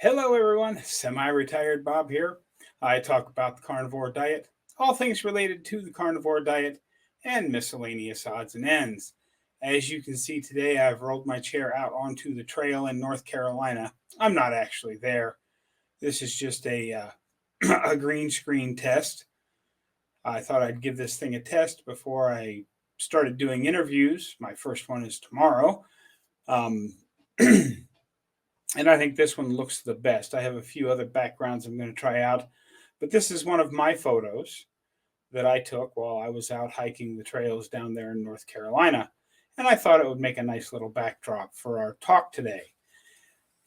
Hello, everyone. Semi-retired Bob here. I talk about the carnivore diet, all things related to the carnivore diet, and miscellaneous odds and ends. As you can see today, I've rolled my chair out onto the trail in North Carolina. I'm not actually there. This is just a green screen test. I thought I'd give this thing a test before I started doing interviews. My first one is tomorrow. Um, And I think this one looks the best. I have a few other backgrounds I'm going to try out, but this is one of my photos that I took while I was out hiking the trails down there in North Carolina. And I thought it would make a nice little backdrop for our talk today.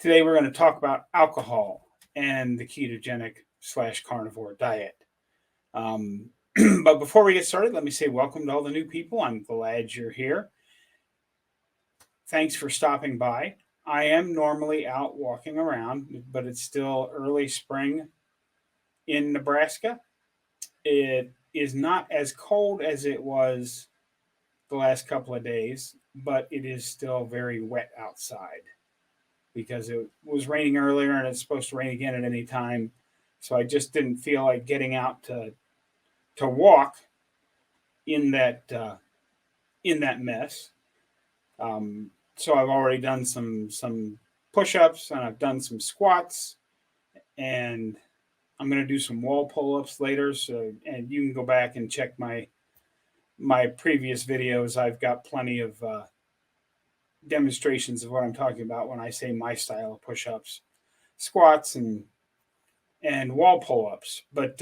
Today, we're going to talk about alcohol and the ketogenic / carnivore diet. But before we get started, let me say welcome to all the new people. I'm glad you're here. Thanks for stopping by. I am normally out walking around, but it's still early spring in Nebraska. It is not as cold as it was the last couple of days, but it is still very wet outside because it was raining earlier and it's supposed to rain again at any time. So I just didn't feel like getting out to walk in that mess. So I've already done some push-ups and I've done some squats, and I'm going to do some wall pull-ups later. So, and you can go back and check my previous videos. I've got plenty of demonstrations of what I'm talking about when I say my style of push-ups, squats, and wall pull-ups. But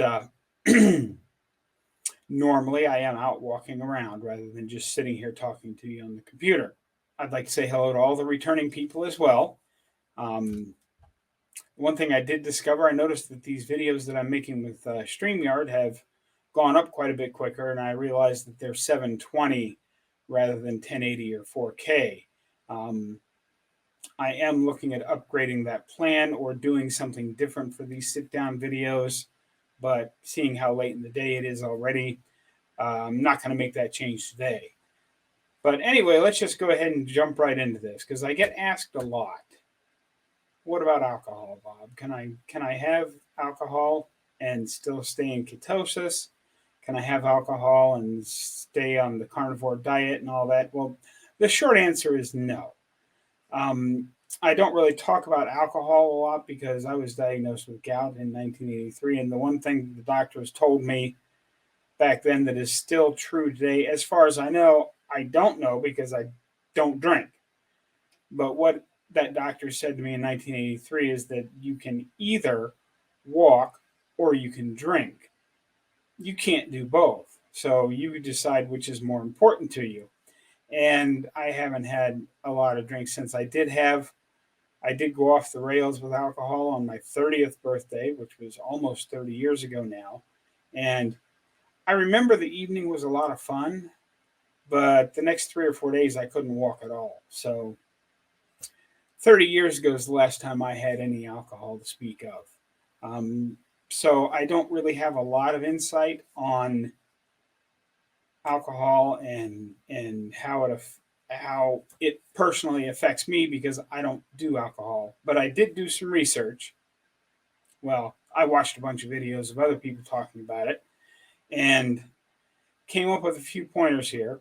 normally I am out walking around rather than just sitting here talking to you on the computer. I'd like to say hello to all the returning people as well. One thing I did discover, I noticed that these videos that I'm making with StreamYard have gone up quite a bit quicker, and I realized that they're 720 rather than 1080 or 4K. I am looking at upgrading that plan or doing something different for these sit-down videos, but seeing how late in the day it is already, I'm not going to make that change today. But anyway, let's just go ahead and jump right into this because I get asked a lot. What about alcohol, Bob? Can I have alcohol and still stay in ketosis? Can I have alcohol and stay on the carnivore diet and all that? Well, the short answer is no. I don't really talk about alcohol a lot because I was diagnosed with gout in 1983, and the one thing the doctors told me back then that is still true today, as far as I know, I don't know because I don't drink. But what that doctor said to me in 1983 is that you can either walk or you can drink. You can't do both. So you decide which is more important to you. And I haven't had a lot of drinks since I did go off the rails with alcohol on my 30th birthday, which was almost 30 years ago now. And I remember the evening was a lot of fun, but the next 3 or 4 days I couldn't walk at all. So 30 years ago is the last time I had any alcohol to speak of. So I don't really have a lot of insight on alcohol and how it personally affects me because I don't do alcohol. But I did do some research. Well, I watched a bunch of videos of other people talking about it and came up with a few pointers here.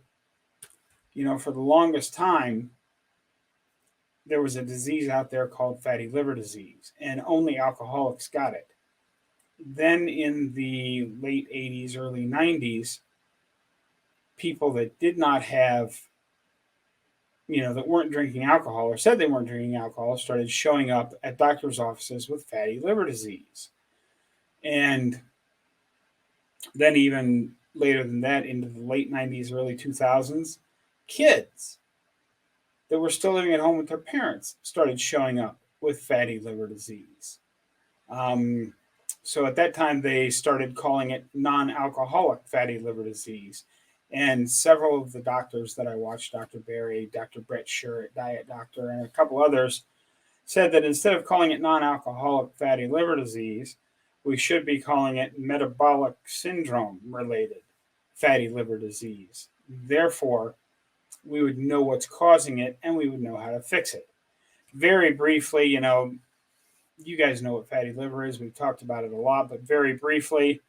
You know, for the longest time, there was a disease out there called fatty liver disease, and only alcoholics got it. Then in the late 80s, early 90s, people that did not have, that weren't drinking alcohol or said they weren't drinking alcohol started showing up at doctors' offices with fatty liver disease. And then even later than that, into the late 90s, early 2000s, kids that were still living at home with their parents started showing up with fatty liver disease. So at that time, they started calling it non-alcoholic fatty liver disease. And several of the doctors that I watched, Dr. Barry, Dr. Brett Shurett, Diet Doctor, and a couple others, said that instead of calling it non-alcoholic fatty liver disease, we should be calling it metabolic syndrome-related fatty liver disease. Therefore, we would know what's causing it and we would know how to fix it. Very briefly, You guys know what fatty liver is. We've talked about it a lot, but very briefly,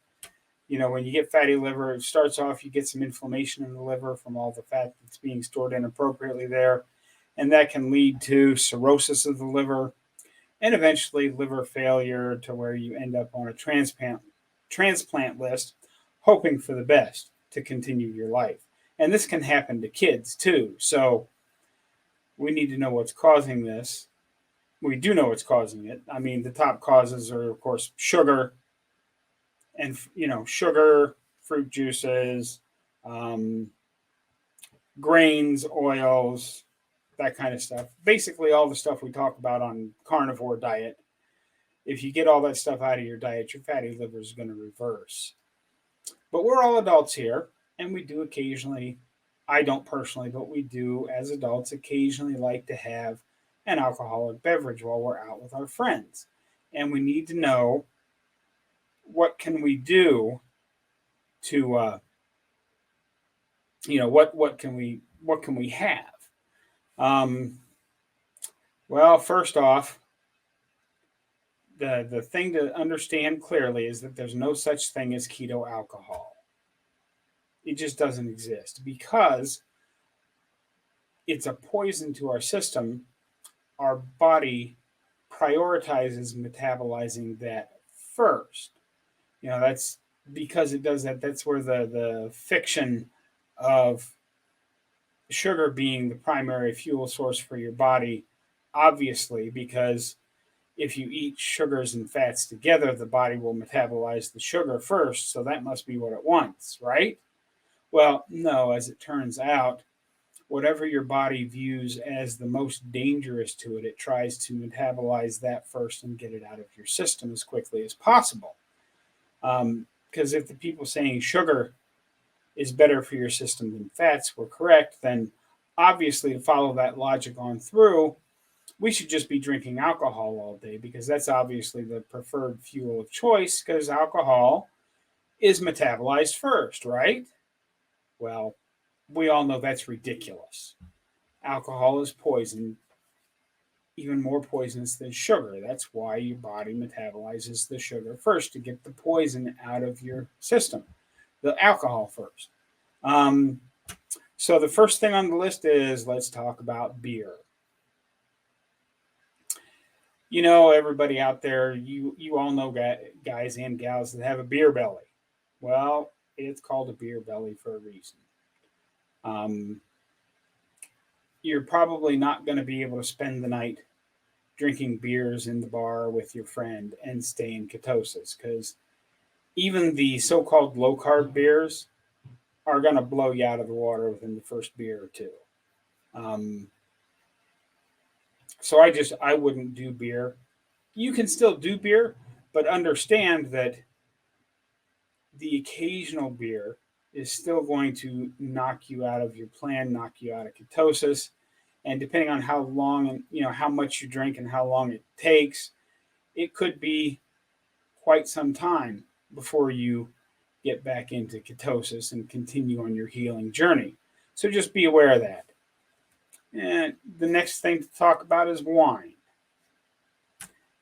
when you get fatty liver, it starts off, you get some inflammation in the liver from all the fat that's being stored inappropriately there. And that can lead to cirrhosis of the liver and eventually liver failure to where you end up on a transplant list, hoping for the best to continue your life. And this can happen to kids too. So we need to know what's causing this. We do know what's causing it. I mean, the top causes are, of course, sugar, and sugar, fruit juices, um, grains, oils, that kind of stuff. Basically, all the stuff we talk about on Carnivore Diet. If you get all that stuff out of your diet, your fatty liver is going to reverse. But we're all adults here, and we do occasionally, I don't personally, but we do as adults occasionally like to have an alcoholic beverage while we're out with our friends. And we need to know, what can we do to what can we have? Well, first off, the thing to understand clearly is that there's no such thing as keto alcohol. It just doesn't exist because it's a poison to our system. Our body prioritizes metabolizing that first. That's because it does that. That's where the fiction of sugar being the primary fuel source for your body, obviously, because if you eat sugars and fats together, the body will metabolize the sugar first. So that must be what it wants, right? Well, no, as it turns out, whatever your body views as the most dangerous to it, it tries to metabolize that first and get it out of your system as quickly as possible. Because if the people saying sugar is better for your system than fats were correct, then obviously to follow that logic on through, we should just be drinking alcohol all day, because that's obviously the preferred fuel of choice, because alcohol is metabolized first, right? Well, we all know that's ridiculous. Alcohol is poison, even more poisonous than sugar. That's why your body metabolizes the sugar first to get the poison out of your system, the alcohol first. So the first thing on the list is, let's talk about beer. Everybody out there, you all know guys and gals that have a beer belly. Well, it's called a beer belly for a reason. You're probably not going to be able to spend the night drinking beers in the bar with your friend and stay in ketosis, because even the so-called low-carb beers are going to blow you out of the water within the first beer or two. So I wouldn't do beer. You can still do beer, but understand that the occasional beer is still going to knock you out of your plan, knock you out of ketosis. And depending on how long and how much you drink and how long it takes, it could be quite some time before you get back into ketosis and continue on your healing journey. So just be aware of that. And the next thing to talk about is wine.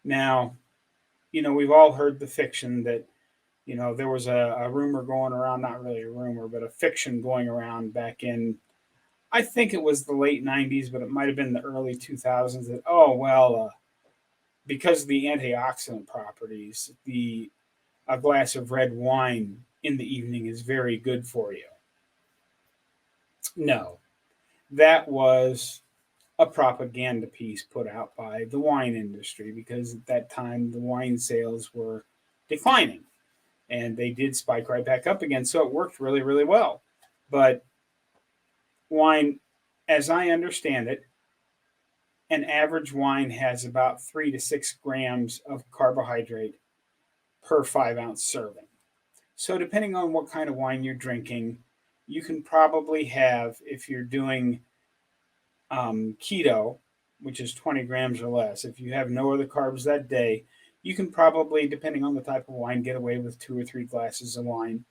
Now, we've all heard the fiction that, there was a rumor going around, not really a rumor, but a fiction going around back in, I think it was the late 90s, but it might have been the early 2000s, that, because of the antioxidant properties, a glass of red wine in the evening is very good for you. No, that was a propaganda piece put out by the wine industry, because at that time the wine sales were declining and they did spike right back up again. So it worked really, really well. But wine, as I understand it, an average wine has about 3 to 6 grams of carbohydrate per 5-ounce serving. So depending on what kind of wine you're drinking, you can probably have, if you're doing keto, which is 20 grams or less, if you have no other carbs that day, you can probably, depending on the type of wine, get away with 2 or 3 glasses of wine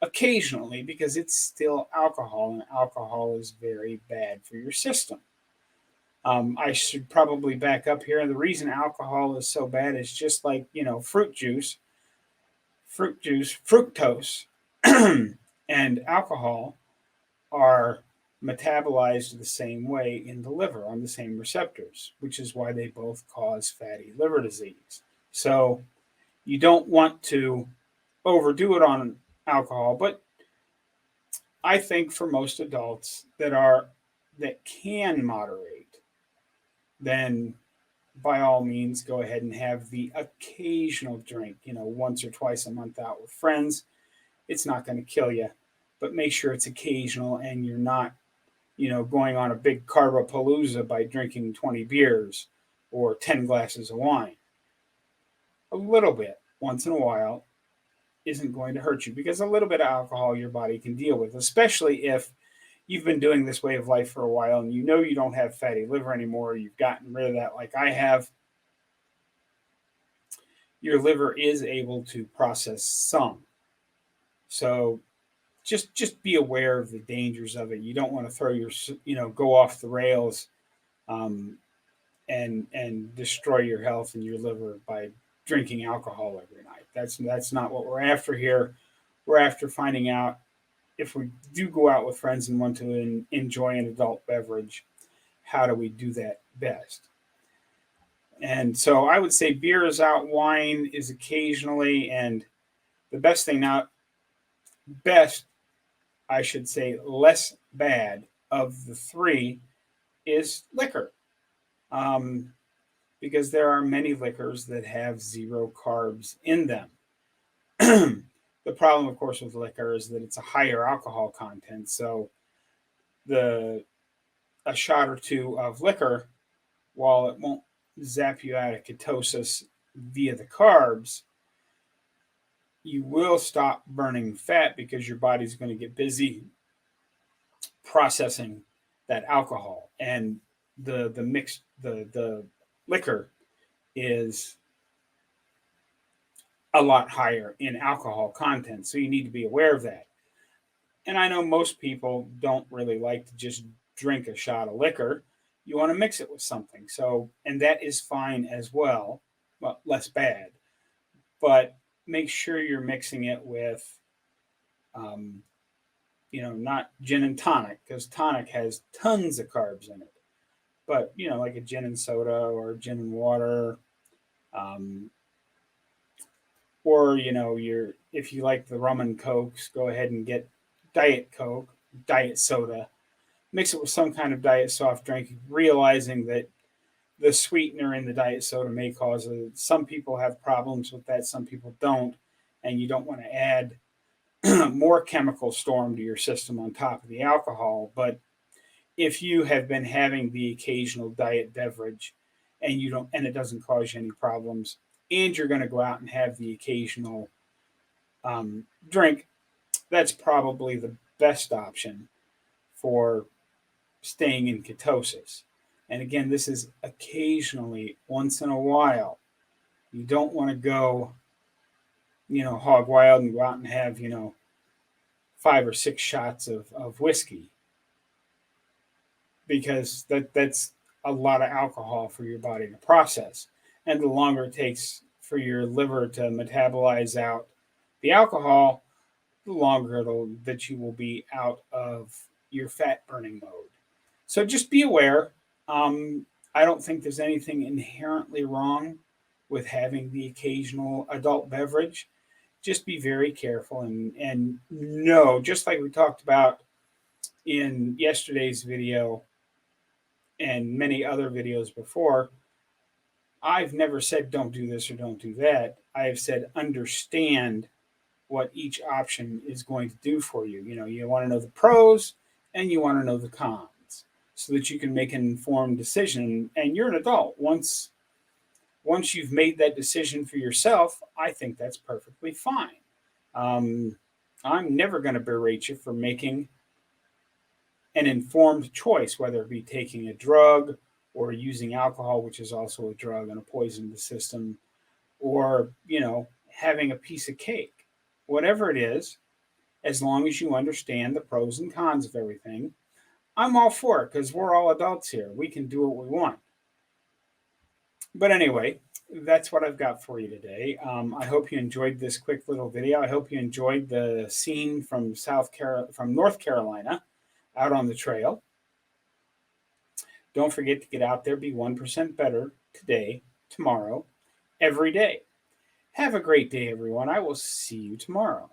occasionally, because it's still alcohol, and alcohol is very bad for your system. I should probably back up here. And the reason alcohol is so bad is just like, fructose, and alcohol are metabolized the same way in the liver on the same receptors, which is why they both cause fatty liver disease. So you don't want to overdo it on alcohol, but I think for most adults that can moderate, then by all means go ahead and have the occasional drink, once or twice a month out with friends. It's not going to kill you, but make sure it's occasional and you're not, going on a big carbapalooza by drinking 20 beers or 10 glasses of wine. A little bit once in a while isn't going to hurt you, because a little bit of alcohol your body can deal with, especially if you've been doing this way of life for a while and you don't have fatty liver anymore, you've gotten rid of that like I have. Your liver is able to process some. So just be aware of the dangers of it. You don't want to throw go off the rails, and destroy your health and your liver by drinking alcohol every night. That's not what we're after here. We're after finding out, if we do go out with friends and want to enjoy an adult beverage, how do we do that best? And so I would say beer is out, wine is occasionally, and the best thing now, best, I should say, less bad of the three is liquor. Because there are many liquors that have zero carbs in them. The problem, of course, with liquor is that it's a higher alcohol content. So a shot or two of liquor, while it won't zap you out of ketosis via the carbs, you will stop burning fat because your body's going to get busy processing that alcohol. And the liquor is a lot higher in alcohol content. So you need to be aware of that. And I know most people don't really like to just drink a shot of liquor. You want to mix it with something. So, and that is fine as well, but less bad. But make sure you're mixing it with, not gin and tonic, because tonic has tons of carbs in it. But, like a gin and soda or gin and water, or if you like the rum and cokes, go ahead and get Diet Coke, diet soda, mix it with some kind of diet soft drink, realizing that the sweetener in the diet soda may cause some people have problems with that, some people don't, and you don't want to add more chemical storm to your system on top of the alcohol. But if you have been having the occasional diet beverage and it doesn't cause you any problems, and you're going to go out and have the occasional drink, that's probably the best option for staying in ketosis. And again, this is occasionally, once in a while. You don't want to go, hog wild and go out and have, 5 or 6 shots of whiskey, because that's a lot of alcohol for your body to process. And the longer it takes for your liver to metabolize out the alcohol, the longer that you will be out of your fat burning mode. So just be aware. I don't think there's anything inherently wrong with having the occasional adult beverage. Just be very careful and know, just like we talked about in yesterday's video and many other videos before, I've never said don't do this or don't do that. I have said understand what each option is going to do for you. You want to know the pros and you want to know the cons so that you can make an informed decision. And you're an adult. Once you've made that decision for yourself, I think that's perfectly fine. I'm never going to berate you for making an informed choice, whether it be taking a drug or using alcohol, which is also a drug and a poison in the system, or, having a piece of cake. Whatever it is, as long as you understand the pros and cons of everything, I'm all for it because we're all adults here. We can do what we want. But anyway, that's what I've got for you today. I hope you enjoyed this quick little video. I hope you enjoyed the scene from North Carolina out on the trail. Don't forget to get out there, be 1% better today, tomorrow, every day. Have a great day, everyone. I will see you tomorrow.